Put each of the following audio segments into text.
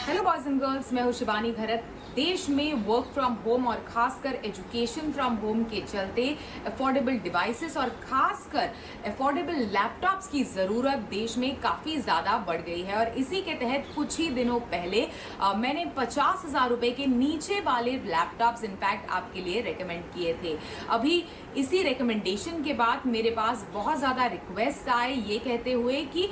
Hello boys and girls, मैं हूं शिवानी घरत। देश में वर्क फ्रॉम होम और खासकर एजुकेशन फ्रॉम होम के चलते अफोर्डेबल डिवाइसेस और खासकर अफोर्डेबल लैपटॉप्स की ज़रूरत देश में काफ़ी ज़्यादा बढ़ गई है। और इसी के तहत कुछ ही दिनों पहले मैंने 50,000 रुपए के नीचे वाले लैपटॉप्स इनफैक्ट आपके लिए रेकमेंड किए थे। अभी इसी रिकमेंडेशन के बाद मेरे पास बहुत ज़्यादा रिक्वेस्ट आए ये कहते हुए कि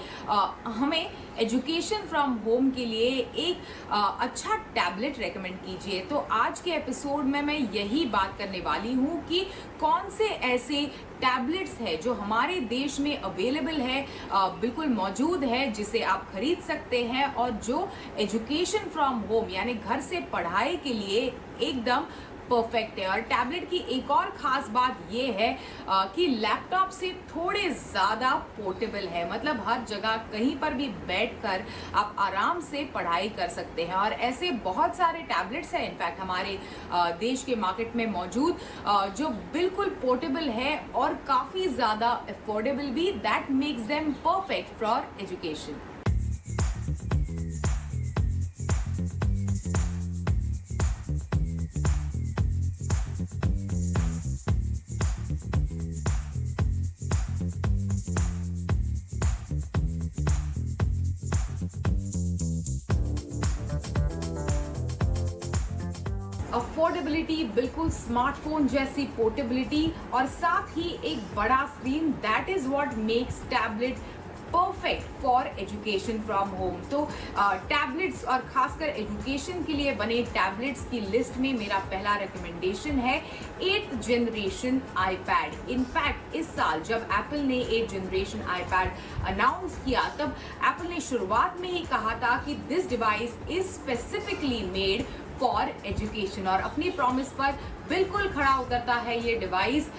हमें एजुकेशन फ्रॉम होम के लिए एक अच्छा टैबलेट रेकमेंड कीजिए। तो आज के एपिसोड में मैं यही बात करने वाली हूँ कि कौन से ऐसे टैबलेट्स है जो हमारे देश में अवेलेबल है, बिल्कुल मौजूद है, जिसे आप खरीद सकते हैं और जो एजुकेशन फ्रॉम होम यानी घर से पढ़ाई के लिए एकदम परफेक्ट है। और टैबलेट की एक और खास बात यह है कि लैपटॉप से थोड़े ज़्यादा पोर्टेबल है, मतलब हर जगह कहीं पर भी बैठकर आप आराम से पढ़ाई कर सकते हैं। और ऐसे बहुत सारे टैबलेट्स हैं इनफैक्ट हमारे देश के मार्केट में मौजूद जो बिल्कुल पोर्टेबल है और काफ़ी ज़्यादा अफोर्डेबल भी, that makes them perfect for education. Affordability, बिल्कुल स्मार्टफोन जैसी पोर्टेबिलिटी और साथ ही एक बड़ा screen, that is what makes tablet perfect for education from home. तो टैबलेट्स और खासकर एजुकेशन के लिए बने टैबलेट्स की लिस्ट में मेरा पहला रिकमेंडेशन है 8th जनरेशन आईपैड। इनफैक्ट इस साल जब एप्पल ने 8th जनरेशन आईपैड अनाउंस किया तब एप्पल ने शुरुआत में ही कहा था कि this device is specifically made for education, और अपनी प्रॉमिस पर बिल्कुल खड़ा उतरता है ये डिवाइस।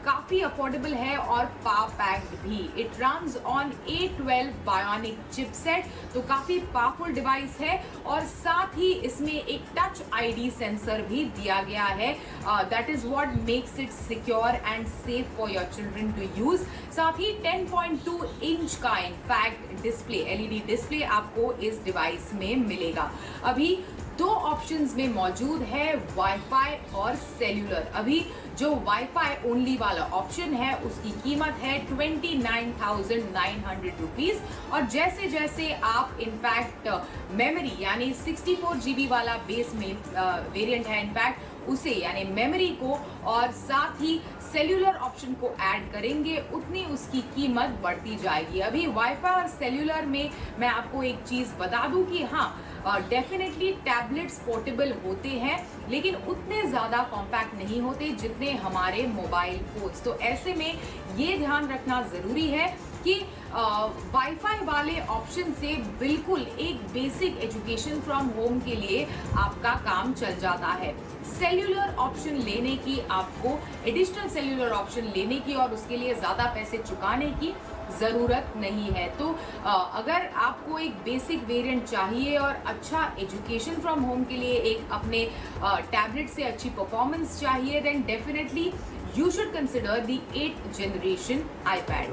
काफ़ी अफोर्डेबल है और पावर पैक्ड भी। It runs on A12 bionic chipset, तो काफ़ी पावरफुल डिवाइस है। और साथ ही इसमें एक टच आईडी सेंसर भी दिया गया है, that is what makes it secure and safe for your children to use. साथ ही 10.2 इंच का इनफैक्ट डिस्प्ले, LED डिस्प्ले आपको इस डिवाइस में मिलेगा। अभी दो ऑप्शंस में मौजूद है, वाईफाई और सेल्यूलर। अभी जो वाईफाई ओनली वाला ऑप्शन है उसकी कीमत है 29,900 रुपीज। और जैसे जैसे आप इनफैक्ट मेमोरी यानी 64 GB वाला बेस में वेरिएंट है इनफैक्ट उसे यानी मेमोरी को और साथ ही सेल्यूलर ऑप्शन को ऐड करेंगे उतनी उसकी कीमत बढ़ती जाएगी। अभी वाईफाई और सेल्यूलर में मैं आपको एक चीज बता दूं कि हाँ, डेफिनेटली टैबलेट्स पोर्टेबल होते हैं लेकिन उतने ज़्यादा कॉम्पैक्ट नहीं होते जितने हमारे मोबाइल फोन्स। तो ऐसे में ये ध्यान रखना ज़रूरी है कि वाईफाई वाले ऑप्शन से बिल्कुल एक बेसिक एजुकेशन फ्रॉम होम के लिए आपका काम चल जाता है। सेल्यूलर ऑप्शन लेने की, आपको एडिशनल सेल्यूलर ऑप्शन लेने की और उसके लिए ज़्यादा पैसे चुकाने की ज़रूरत नहीं है। तो अगर आपको एक बेसिक वेरिएंट चाहिए और अच्छा एजुकेशन फ्रॉम होम के लिए एक अपने टैबलेट से अच्छी परफॉर्मेंस चाहिए, then definitely you should consider the 8th generation iPad.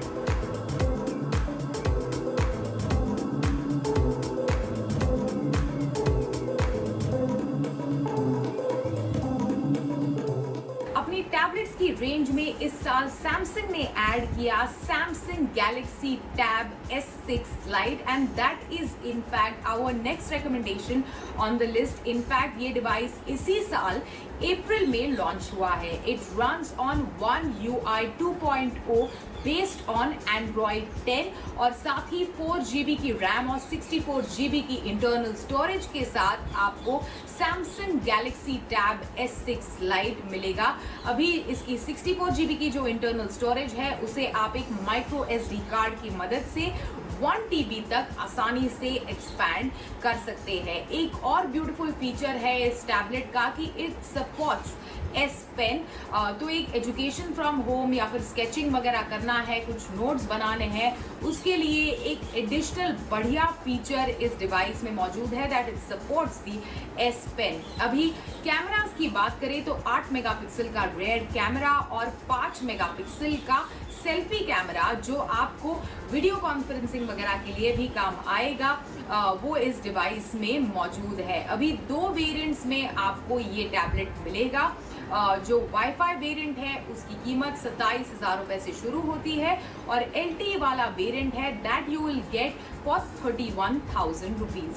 Tablets की रेंज में इस साल सैमसंग ने ऐड किया Samsung Galaxy Tab S6 Lite and that is in fact our next recommendation on the list. In fact ये डिवाइस इसी साल अप्रैल में लॉन्च हुआ है। It runs on One UI 2.0 based on Android 10 और साथ ही 4 GB की रैम और 64 GB की इंटरनल स्टोरेज के साथ आपको Samsung Galaxy Tab S6 light मिलेगा। अभी इसकी 64 GB की जो इंटरनल स्टोरेज है उसे आप एक माइक्रो SD कार्ड की मदद से 1 TB तक आसानी से एक्सपैंड कर सकते हैं। एक और ब्यूटीफुल फीचर है इस टैबलेट का कि इट सपोर्ट्स S पेन। तो एक एजुकेशन फ्रॉम होम या फिर स्केचिंग वगैरह करना है, कुछ नोट्स बनाने हैं, उसके लिए एक एडिशनल बढ़िया फीचर इस डिवाइस में मौजूद है, that it supports the S pen. अभी कैमरास की बात करें तो 8 मेगापिक्सल का रेयर कैमरा और 5 मेगापिक्सल का सेल्फी कैमरा जो आपको वीडियो कॉन्फ्रेंसिंग वगैरह के लिए भी काम आएगा, वो इस डिवाइस में मौजूद है। अभी 2 वेरिएंट्स में आपको ये टैबलेट मिलेगा। जो वाईफाई वेरिएंट है उसकी कीमत 27,000 रुपए से शुरू होती है और LTE वाला वेरिएंट है that you will get for 31,000 rupees.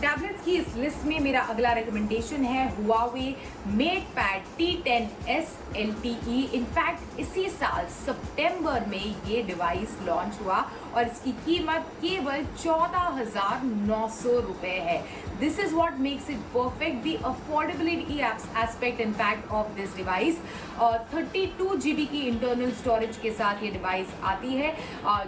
Tablets की इस लिस्ट में मेरा अगला रिकमेंडेशन है Huawei MatePad T10s LTE। In fact इसी साल सितंबर में ये डिवाइस लॉन्च हुआ और इसकी कीमत केवल 14,900 रुपए है। This is what makes it perfect, the affordability aspect in fact of this device. 32 GB की इंटरनल स्टोरेज के साथ ये डिवाइस आती है,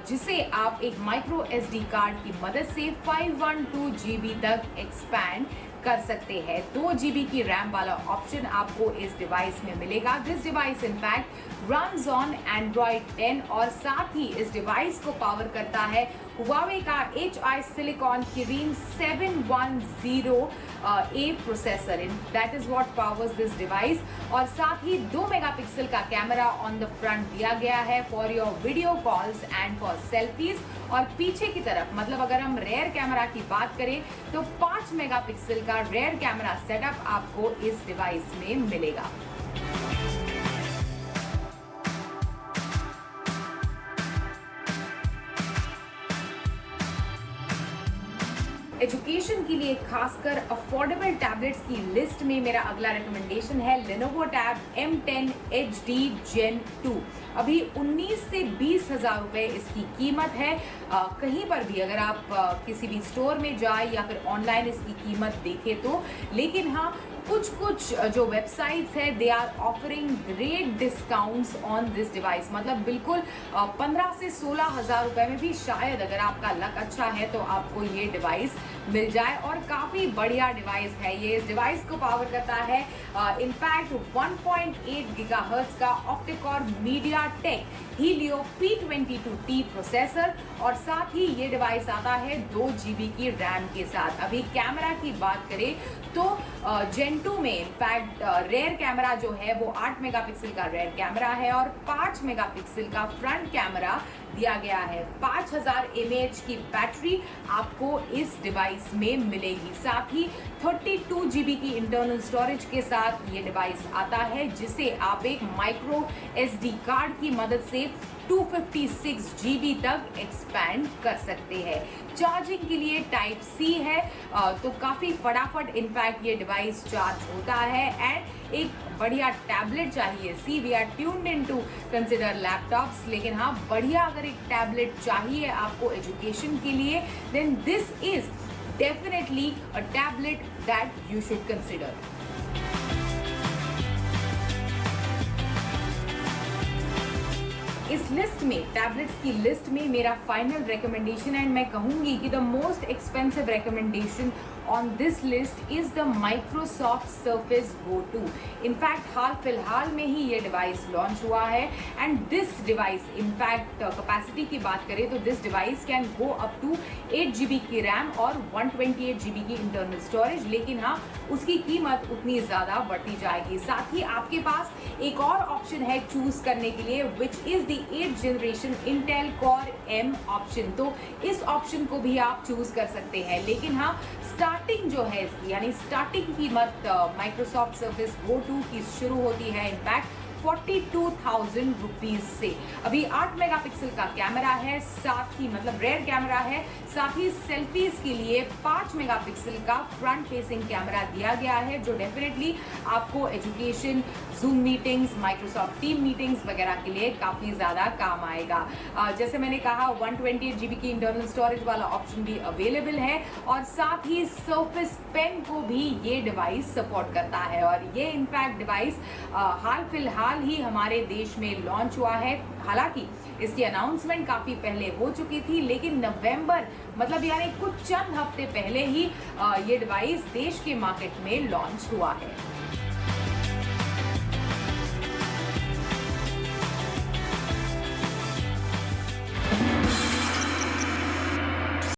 जिसे आप एक माइक्रो SD कार्ड की मदद से 512 GB तक एक्सपैंड कर सकते हैं। 2 GB की रैम वाला ऑप्शन आपको इस डिवाइस में मिलेगा। This device in fact runs on Android 10 और साथ ही इस डिवाइस को पावर करता है Huawei का HI Silicon Kirin 710A processor, that is what powers this device. और साथ ही 2 मेगापिक्सल का कैमरा ऑन द फ्रंट दिया गया है for your video calls and for selfies. और पीछे की तरफ मतलब अगर हम रेयर कैमरा की बात करें तो 5 मेगापिक्सल का रेयर कैमरा सेटअप आपको इस डिवाइस में मिलेगा। एजुकेशन के लिए खासकर अफोर्डेबल टैबलेट्स की लिस्ट में मेरा अगला रिकमेंडेशन है Lenovo Tab M10 HD Gen 2। अभी 19 से 20,000 रुपए इसकी कीमत है। कहीं पर भी अगर आप किसी भी स्टोर में जाए या फिर ऑनलाइन इसकी कीमत देखें तो, लेकिन हाँ कुछ जो वेबसाइट्स है they are offering great discounts on this device. मतलब बिल्कुल 15 से 16,000 रुपए में भी शायद अगर आपका लक अच्छा है तो आपको ये डिवाइस मिल जाए और काफी बढ़िया डिवाइस है ये। इस डिवाइस को पावर करता है इनफैक्ट 1.8 गीगाहर्ट्ज का octa-core MediaTek Helio P22T processor और साथ ही ये डिवाइस आता है 2 GB की रैम के साथ। अभी कैमरा की बात करें तो Gen 2 में इनफैक्ट रेयर कैमरा जो है वो 8 मेगापिक्सल का रेयर कैमरा है और 5 मेगापिक्सल का फ्रंट कैमरा दिया गया है। 5000 mAh की बैटरी आपको इस डिवाइस में मिलेगी। साथ ही 32 GB की इंटरनल स्टोरेज के साथ ये डिवाइस आता है, जिसे आप एक माइक्रो SD कार्ड की मदद से 256 GB तक एक्सपैंड कर सकते हैं। चार्जिंग के लिए टाइप C है, तो काफी फटाफट इनफैक्ट ये डिवाइस चार्ज होता है। एंड एक बढ़िया टैबलेट चाहिए, see we are tuned in to consider laptops, लेकिन हाँ बढ़िया अगर एक टैबलेट चाहिए आपको एजुकेशन के लिए, then this is definitely a tablet that you should consider. इस लिस्ट में टैबलेट्स की लिस्ट में मेरा फाइनल रिकमेंडेशन एंड मैं कहूंगी कि the most expensive recommendation on this list is the Microsoft Surface Go 2। In fact हाल फिलहाल में ही ये डिवाइस लॉन्च हुआ है and this device in fact capacity की बात करें तो this device can go up to 8 GB की रैम और 128 GB की इंटरनल स्टोरेज, लेकिन हाँ उसकी कीमत उतनी ज़्यादा बढ़ती जाएगी। साथ ही आपके पास एक और ऑप्शन है चूज करने के लिए which is the 8th generation Intel core M option, तो इस ऑप्शन को भी आप चूज कर सकते हैं। लेकिन हाँ स्टार्टिंग जो है इसकी यानी स्टार्टिंग कीमत माइक्रोसॉफ्ट सर्फेस गो 2 की शुरू होती है इनफैक्ट 42,000 रुपीज से। अभी 8 मेगापिक्सल का कैमरा है, साथ ही मतलब रेयर कैमरा है, साथ ही सेल्फीज के लिए 5 मेगापिक्सल का फ्रंट फेसिंग कैमरा दिया गया है, जो डेफिनेटली आपको education, zoom meetings, Microsoft team meetings वगैरह के लिए काफी ज्यादा काम आएगा। जैसे मैंने कहा 128 GB की इंटरनल स्टोरेज वाला ऑप्शन भी अवेलेबल है और साथ ही सर्फेस पेन को भी ये डिवाइस सपोर्ट करता है और ये इनफैक्ट डिवाइस हाल फिलहाल ही हमारे देश में लॉन्च हुआ है। हालांकि इसकी अनाउंसमेंट काफी पहले हो चुकी थी, लेकिन नवंबर मतलब यानी कुछ चंद हफ्ते पहले ही ये डिवाइस देश के मार्केट में लॉन्च हुआ है।